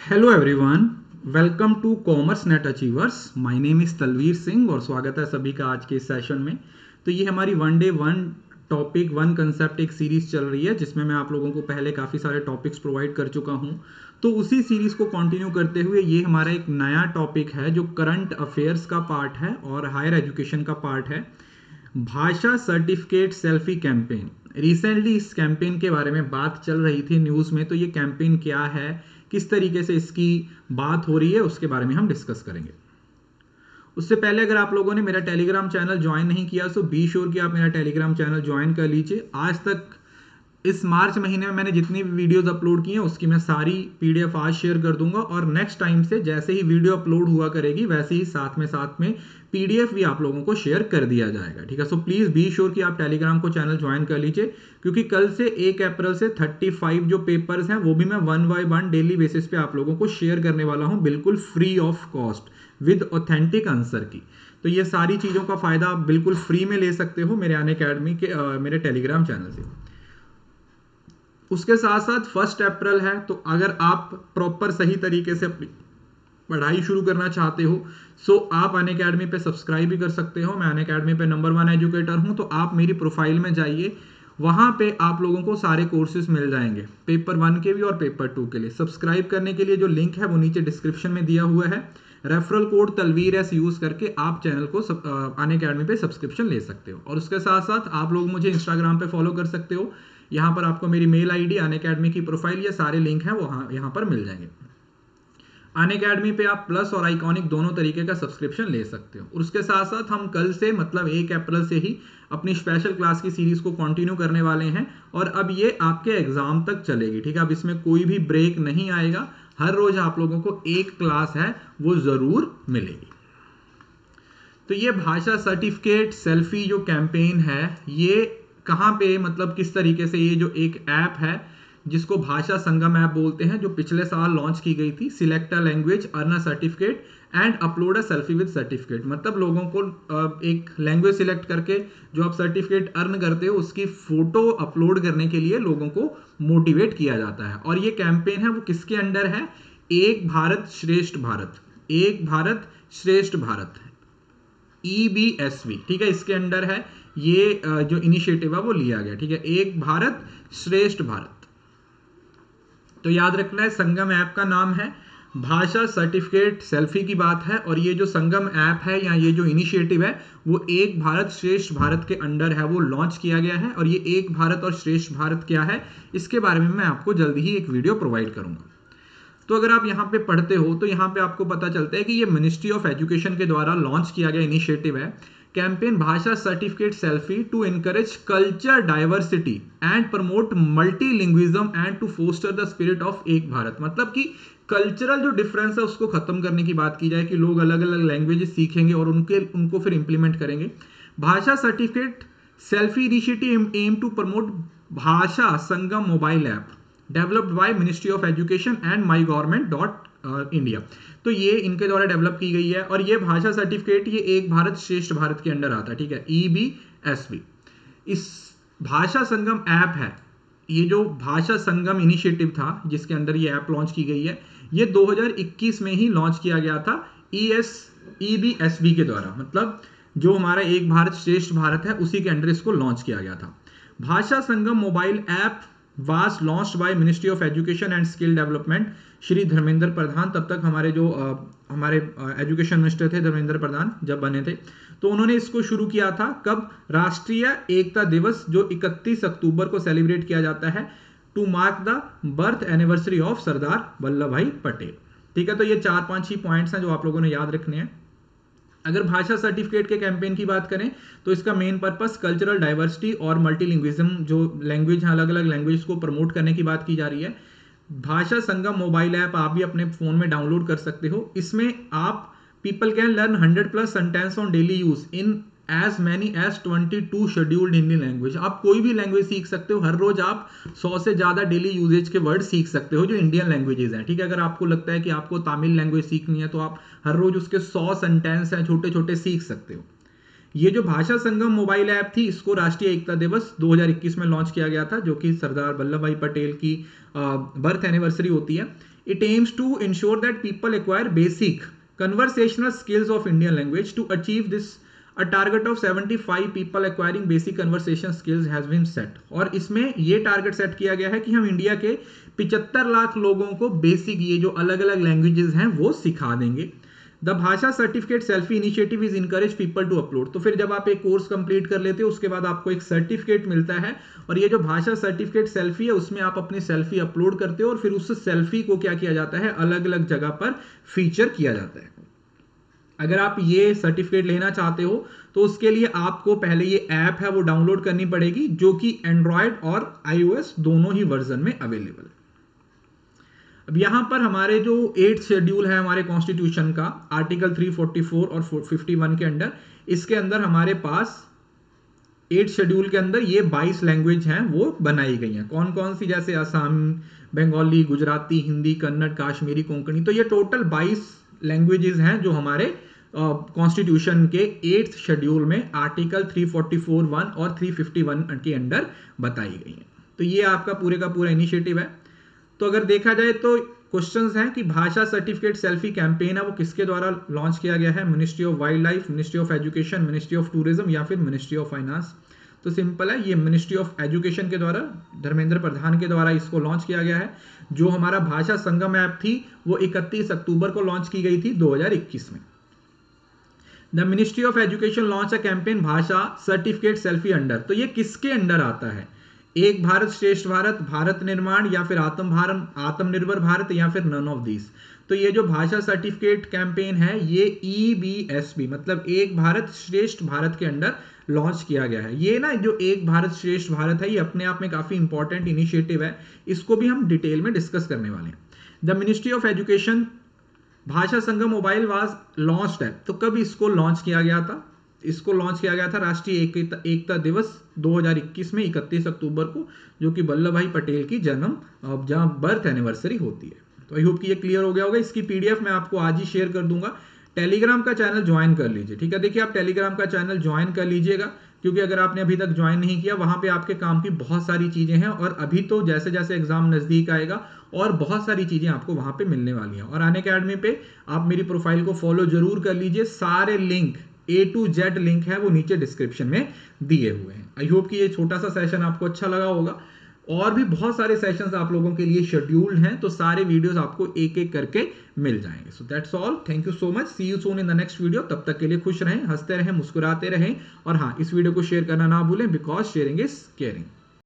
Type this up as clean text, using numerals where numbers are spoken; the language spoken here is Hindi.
Hello everyone, welcome to commerce net achievers. My name is Talvir Singh और स्वागत है सभी का आज के इस सेशन में। तो ये हमारी one day one topic one concept एक सीरीज चल रही है जिसमें मैं आप लोगों को पहले काफ़ी सारे टॉपिक्स प्रोवाइड कर चुका हूँ। तो उसी सीरीज को कंटिन्यू करते हुए ये हमारा एक नया टॉपिक है जो करंट अफेयर्स का पार्ट है और हायर एजुकेशन का पार्ट है। भाषा सर्टिफिकेट सेल्फी कैंपेन। रिसेंटली इस कैंपेन के बारे में बात चल रही थी न्यूज़ में, तो ये कैंपेन क्या है, किस तरीके से इसकी बात हो रही है, उसके बारे में हम डिस्कस करेंगे। उससे पहले अगर आप लोगों ने मेरा टेलीग्राम चैनल ज्वाइन नहीं किया तो बी श्योर कि आप मेरा टेलीग्राम चैनल ज्वाइन कर लीजिए। आज तक इस मार्च महीने में मैंने जितनी भी वीडियोस अपलोड की हैं उसकी मैं सारी पीडीएफ आज शेयर कर दूंगा और नेक्स्ट टाइम से जैसे ही वीडियो अपलोड हुआ करेगी वैसे ही साथ में पीडीएफ भी आप लोगों को शेयर कर दिया जाएगा। ठीक है, सो प्लीज बी श्योर कि आप टेलीग्राम को चैनल ज्वाइन कर लीजिए क्योंकि कल से 1 अप्रैल से 35 जो पेपर्स हैं वो भी मैं 1 बाय 1 डेली बेसिस पे आप लोगों को शेयर करने वाला हूं, बिल्कुल free of cost with authentic answer की। तो ये सारी चीज़ों का फायदा आप बिल्कुल फ्री में ले सकते हो मेरे अनअकैडमी के मेरे टेलीग्राम चैनल से। उसके साथ साथ 1 अप्रैल है, तो अगर आप प्रॉपर सही तरीके से अपनी पढ़ाई शुरू करना चाहते हो सो आप अनअकैडमी पे सब्सक्राइब भी कर सकते हो। मैं अनअकैडमी पे नंबर 1 एजुकेटर हूं, तो आप मेरी प्रोफाइल में जाइए, वहां पे आप लोगों को सारे कोर्सेज मिल जाएंगे, पेपर 1 के भी और पेपर 2 के लिए। सब्सक्राइब करने के लिए जो लिंक है वो नीचे डिस्क्रिप्शन में दिया हुआ है। Referral code Talveer S use करके आप चैनल को अनअकैडमी पे सब्सक्रिप्शन ले सकते हो। और उसके साथ साथ आप लोग मुझे इंस्टाग्राम पे फॉलो कर सकते हो। यहाँ पर आपको मेरी मेल आईडी, अनअकैडमी की प्रोफाइल, ये सारे लिंक हैं वो यहाँ पर मिल जाएंगे। अनअकैडमी पे आप प्लस और आइकॉनिक दोनों तरीके का सब्सक्रिप्शन ले सकते हो। और उसके साथ साथ हम कल से मतलब 1 अप्रैल से ही अपनी स्पेशल क्लास की सीरीज को कंटिन्यू करने वाले हैं और अब ये आपके एग्जाम तक चलेगी। ठीक है, अब इसमें कोई भी ब्रेक नहीं आएगा, हर रोज आप लोगों को एक क्लास है वो जरूर मिलेगी। तो ये भाषा सर्टिफिकेट सेल्फी जो कैंपेन है ये कहाँ पे, मतलब किस तरीके से, ये जो एक ऐप है जिसको भाषा संगम ऐप बोलते हैं, जो पिछले साल लॉन्च की गई थी। Select a language, earn a certificate and upload a selfie with certificate. मतलब लोगों को एक लैंग्वेज सिलेक्ट करके जो आप सर्टिफिकेट अर्न करते हो उसकी फोटो अपलोड करने के लिए लोगों को मोटिवेट किया जाता है। और ये कैंपेन है वो किसके अंडर है? एक भारत श्रेष्ठ भारत, एक भारत श्रेष्ठ भारत, EBSV। ठीक है, इसके अंडर है ये जो इनिशिएटिव है वो लिया गया। ठीक है, एक भारत श्रेष्ठ भारत। तो याद रखना है संगम ऐप का नाम है भाषा सर्टिफिकेट सेल्फी की बात है। और ये जो संगम ऐप है या ये जो इनिशिएटिव है वो एक भारत श्रेष्ठ भारत के अंडर है, वो लॉन्च किया गया है। और ये एक भारत और श्रेष्ठ भारत क्या है इसके बारे में मैं आपको जल्दी ही एक वीडियो प्रोवाइड करूंगा। तो अगर आप यहाँ पे पढ़ते हो तो यहाँ पे आपको पता चलता है कि ये मिनिस्ट्री ऑफ एजुकेशन के द्वारा लॉन्च किया गया इनिशिएटिव है, campaign Bhasha certificate selfie to encourage culture diversity and promote multilingualism and to foster the spirit of Ek Bharat. मतलब कि कल्चरल जो डिफरेंस है उसको खत्म करने की बात की जाए कि लोग अलग अलग लैंग्वेजेस सीखेंगे और उनको फिर इंप्लीमेंट करेंगे। Bhasha certificate selfie initiative aim to promote Bhasha Sangam mobile app developed by ministry of education and my government dot India. तो ये इनके द्वारा डेवलप की गई है। और ये भाषा सर्टिफिकेट ये एक भारत श्रेष्ठ भारत के अंडर आता है। ठीक है, EBSV। इस भाषा संगम ऐप है, ये जो भाषा संगम इनिशिएटिव था जिसके अंदर ये ऐप लॉन्च की गई है, ये 2021 में ही लॉन्च किया गया था EBSV के द्वारा। मतलब जो हमारा एक भारत श्रेष्ठ भारत है उसी के अंडर इसको लॉन्च किया गया था। Bhasha Sangam mobile app was launched by ministry of education and skill development, Shri Dharmendra Pradhan. तब तक हमारे जो हमारे एजुकेशन मिनिस्टर थे धर्मेंद्र प्रधान जब बने थे, तो उन्होंने इसको शुरू किया था कब? राष्ट्रीय एकता दिवस जो 31 अक्टूबर को सेलिब्रेट किया जाता है to mark the birth anniversary of Sardar Vallabh Bhai Patel. ठीक है, तो ये 4-5 ही पॉइंट्स हैं जो आप लोगों ने याद रखने हैं। अगर भाषा सर्टिफिकेट के कैंपेन की बात करें तो इसका मेन पर्पस कल्चरल डाइवर्सिटी और मल्टीलिंग्विज्म, जो लैंग्वेज है अलग अलग लैंग्वेज को प्रमोट करने की बात की जा रही है। भाषा संगम मोबाइल ऐप आप भी अपने फोन में डाउनलोड कर सकते हो। इसमें आप people can learn 100+ sentence on daily use in as many as 22 scheduled Hindi language. आप कोई भी लैंग्वेज सीख सकते हो, हर रोज आप 100 से ज्यादा डेली यूजेज के वर्ड सीख सकते हो जो इंडियन लैंग्वेजेस हैं। ठीक है, अगर आपको लगता है कि आपको तमिल लैंग्वेज सीखनी है तो आप हर रोज उसके 100 सेंटेंस हैं छोटे छोटे सीख सकते हो। ये जो भाषा संगम मोबाइल ऐप थी इसको राष्ट्रीय एकता दिवस 2021 में लॉन्च किया गया था, जो कि सरदार वल्लभ भाई पटेल की बर्थ एनिवर्सरी होती है। It aims to ensure that people acquire basic conversational skills of Indian language. To achieve this, a target of 75 people acquiring basic conversation skills has been set. और इसमें ये टारगेट सेट किया गया है कि हम इंडिया के 75 लाख लोगों को बेसिक ये जो अलग अलग लैंग्वेजेस हैं वो सिखा देंगे. The Bhasha certificate selfie initiative is encourage people to upload. तो फिर जब आप एक कोर्स कंप्लीट कर लेते हो उसके बाद आपको एक सर्टिफिकेट मिलता है, और ये जो भाषा सर्टिफिकेट सेल्फी है उसमें आप अपनी सेल्फी अपलोड करते हो और फिर उस सेल्फी को क्या किया जाता है, अलग अलग जगह पर फीचर किया जाता है. अगर आप ये सर्टिफिकेट लेना चाहते हो तो उसके लिए आपको पहले ये ऐप है वो डाउनलोड करनी पड़ेगी, जो कि एंड्रॉयड और iOS दोनों ही वर्जन में अवेलेबल है. अब यहां पर हमारे जो 8th शेड्यूल है हमारे कॉन्स्टिट्यूशन का, आर्टिकल 344 और 51 के अंडर, इसके अंदर हमारे पास 8th शेड्यूल के अंदर ये 22 लैंग्वेज हैं वो बनाई गई हैं. कौन कौन सी? जैसे आसामी, बंगाली, गुजराती, हिंदी, कन्नड़, काश्मीरी, कोंकणी. तो ये टोटल 22 लैंग्वेजेस हैं जो हमारे कॉन्स्टिट्यूशन के 8th शेड्यूल में आर्टिकल 344(1) और 351 के अंडर बताई गई हैं. तो ये आपका पूरे का पूरा इनिशिएटिव है. तो अगर देखा जाए तो क्वेश्चंस हैं कि भाषा सर्टिफिकेट सेल्फी कैंपेन है वो किसके द्वारा लॉन्च किया गया है? Ministry of wild life, ministry of education, ministry of tourism या फिर मिनिस्ट्री ऑफ फाइनेंस. तो सिंपल है, ये मिनिस्ट्री ऑफ एजुकेशन के द्वारा, धर्मेंद्र प्रधान के द्वारा इसको लॉन्च किया गया है. जो हमारा भाषा संगम ऐप थी वो 31 अक्टूबर को लॉन्च की गई थी 2021 में. The ministry of education launch a campaign Bhasha certificate selfie under. तो ये किसके अंडर आता है? एक भारत श्रेष्ठ भारत, भारत निर्माण, या फिर आत्मनिर्भर भारत, या फिर नन ऑफ दीज. तो ये जो भाषा सर्टिफिकेट कैंपेन है ये EBSB मतलब एक भारत श्रेष्ठ भारत के अंडर लॉन्च किया गया है. ये ना जो एक भारत श्रेष्ठ भारत है ये अपने आप में काफी इंपॉर्टेंट इनिशिएटिव है, इसको भी हम डिटेल में डिस्कस करने वाले हैं. द मिनिस्ट्री ऑफ एजुकेशन भाषा संगम मोबाइल वाज लॉन्च्ड है. तो कब इसको लॉन्च किया गया था? इसको लॉन्च किया गया था राष्ट्रीय एकता दिवस 2021 में 31 अक्टूबर को, जो कि वल्लभ भाई पटेल की जहां बर्थ एनिवर्सरी होती है. तो आई होप कि ये क्लियर हो गया होगा. इसकी PDF मैं आपको आज ही शेयर कर दूंगा. टेलीग्राम का चैनल ज्वाइन कर लीजिए, ठीक है. देखिए आप टेलीग्राम का चैनल ज्वाइन कर लीजिएगा, क्योंकि अगर आपने अभी तक ज्वाइन नहीं किया वहां पे आपके काम की बहुत सारी चीजें हैं, और अभी तो जैसे जैसे एग्जाम नजदीक आएगा और बहुत सारी चीजें आपको वहां पे मिलने वाली हैं. और अनअकैडमी पे आप मेरी प्रोफाइल को फॉलो जरूर कर लीजिए. सारे link A to Z link है वो नीचे डिस्क्रिप्शन में दिए हुए हैं. आई होप कि ये छोटा सा सेशन आपको अच्छा लगा होगा. और भी बहुत सारे सेशंस आप लोगों के लिए शेड्यूल्ड हैं, तो सारे वीडियोस आपको एक एक करके मिल जाएंगे. So that's all. Thank you so much. See you soon in the next video. तब तक के लिए खुश रहें, हंसते रहें, मुस्कुराते रहें, और हाँ, इस वीडियो को शेयर करना ना भूलें, बिकॉज शेयरिंग इज केयरिंग.